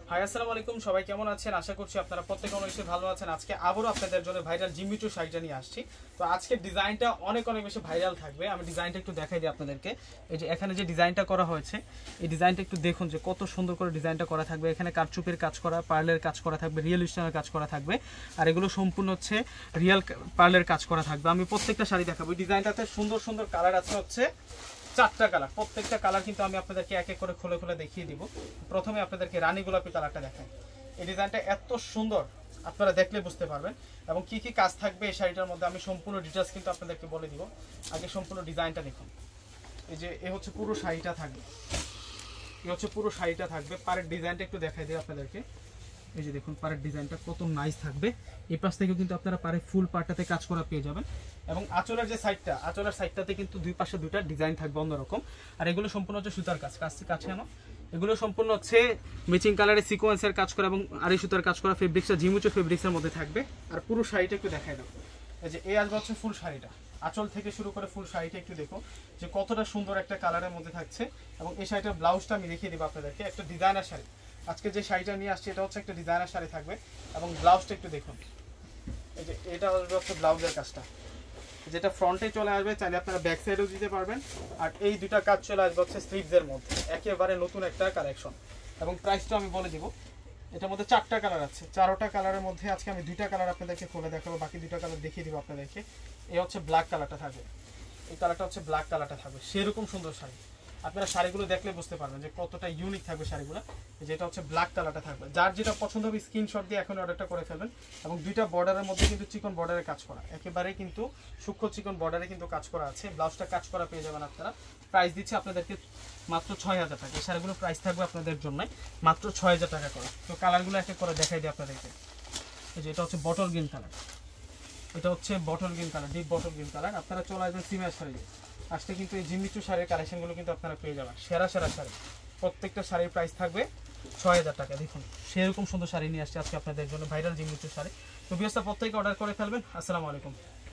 High আসসালামু আলাইকুম, সবাই কেমন আছেন? আশা করছি আপনারা প্রত্যেকে অনেক বেশি ভালো আছেন। আজকে আবারও আপনাদের জন্য ভাইরাল জিমিচু শাড়িটা নিয়ে আসছি। তো আজকের ডিজাইনটা অনেক বেশি ভাইরাল থাকবে। আমি ডিজাইনটা একটু দেখাই দিই আপনাদেরকে। এই যে এখানে যে ডিজাইনটা করা হয়েছে, এই ডিজাইনটা একটু দেখুন যে কত সুন্দর করে ডিজাইনটা করা থাকবে। এখানে কারচুপির কাজ করা, পার্লের কাজ করা থাকবে, রিয়েল স্টোনের কাজ করা থাকবে, আর এগুলো সম্পূর্ণ হচ্ছে রিয়েল পার্লের কাজ করা থাকবে। আমি প্রত্যেকটা শাড়ি দেখাবো। এই ডিজাইনটাতে সুন্দর সুন্দর কালার আছে হচ্ছে 4টা কালার। প্রত্যেকটা কালার কিন্তু আমি আপনাদেরকে এক এক করে খুলে দেখিয়ে দিব। প্রথমে আপনাদেরকে রানী গোলাপি কালারটা দেখাই। এই ডিজাইনটা এত সুন্দর, আপনারা দেখলে বুঝতে পারবেন। এবং কি কি কাজ থাকবে এই শাড়িটার মধ্যে আমি সম্পূর্ণ ডিটেলস কিন্তু আপনাদেরকে বলে দিব। আগে সম্পূর্ণ ডিজাইনটা দেখুন। এই যে এ হচ্ছে পুরো শাড়িটা থাকবে, এই হচ্ছে পুরো শাড়িটা থাকবে। পাড়ের ডিজাইনটা একটু দেখাই দিই আপনাদেরকে। এই যে দেখুন পাড়ের ডিজাইনটা কত নাইস থাকবে। এই পাশ থেকেও কিন্তু আপনারা পাড়ের ফুল পাড়টাতে কাজ করা পেয়ে যাবেন। এবং আঁচলের যে সাইডটা, আঁচলের সাইডটাতে কিন্তু দুই পাশে দুইটা ডিজাইন থাকবে অন্যরকম। আর এগুলো সম্পূর্ণ হচ্ছে সুতার কাজ, কাছে আনো। এগুলো সম্পূর্ণ হচ্ছে ম্যাচিং কালারের সিকোয়েন্সের কাজ করা এবং আড়াই সুতার কাজ করা। ফেব্রিক্সটা জিমিচু ফেব্রিক্সের মধ্যে থাকবে। আর পুরো শাড়িটা একটু দেখাই দাও। এই যে এই আসবে হচ্ছে ফুল শাড়িটা, আঁচল থেকে শুরু করে ফুল শাড়িটা একটু দেখো যে কতটা সুন্দর একটা কালারের মধ্যে থাকছে। এবং এই শাড়িটার ব্লাউজটা আমি দেখিয়ে দেবো আপনাদেরকে। একটা ডিজাইনার শাড়ি, আজকে যে শাড়িটা নিয়ে আসছি এটা হচ্ছে একটা ডিজাইনার শাড়ি থাকবে। এবং ব্লাউজটা একটু দেখুন। এই যে এটা হচ্ছে ব্লাউজের কাজটা, যেটা ফ্রন্টে চলে আসবে, চাইলে আপনারা ব্যাক সাইডেও দিতে পারবেন। আর এই দুটা কাজ চলে আসবে হচ্ছে স্লিভসের মধ্যে, একেবারে নতুন একটা কালেকশন। এবং প্রাইসটা আমি বলে দিব। এটার মধ্যে 4টা কালার আছে, 4টা কালারের মধ্যে আজকে আমি 2টা কালার আপনাদেরকে খুলে দেখাবো, বাকি 2টা কালার দেখিয়ে দিব আপনাদেরকে। এই হচ্ছে ব্ল্যাক কালারটা থাকবে, এই কালারটা হচ্ছে ব্ল্যাক কালারটা থাকবে। সেরকম সুন্দর শাড়ি, আপনারা শাড়িগুলো দেখলে বুঝতে পারবেন যে কতটা ইউনিক থাকবে শাড়িগুলো। যেটা হচ্ছে ব্ল্যাক কালারটা থাকবে, যার যেটা পছন্দ হবে স্ক্রিনশট দিয়ে এখন অর্ডারটা করে ফেলবেন। এবং 2টা বর্ডারের মধ্যে কিন্তু চিকন বর্ডারের কাজ করা, একেবারে কিন্তু সূক্ষ্ম চিকন বর্ডারে কিন্তু কাজ করা আছে। ব্লাউজটা কাজ করা পেয়ে যাবেন আপনারা। প্রাইস দিচ্ছে আপনাদেরকে মাত্র 6000 টাকা। এই শাড়িগুলো প্রাইস থাকবে আপনাদের জন্য মাত্র 6000 টাকা করে। তো কালারগুলো এক এক করে দেখাই দিই আপনাদেরকে। এই যে এটা হচ্ছে বটল গ্রিন কালার, এটা হচ্ছে bottle green colour, deep bottle green colour. আপনারা চলে আসবেন সিমের শাড়ি আসতে, কিন্তু এই জিমিচু শাড়ির কালেকশনগুলো কিন্তু আপনারা পেয়ে যাবেন। সেরা শাড়ি, প্রত্যেকটা শাড়ির প্রাইস থাকবে 6000 টাকা। দেখুন সেরকম সুন্দর শাড়ি নিয়ে আসছে আজকে আপনাদের জন্য, ভাইরাল জিমিচু শাড়ি। তো বিয়সটা প্রত্যেকে অর্ডার করে ফেলবেন। আসসালামু আলাইকুম।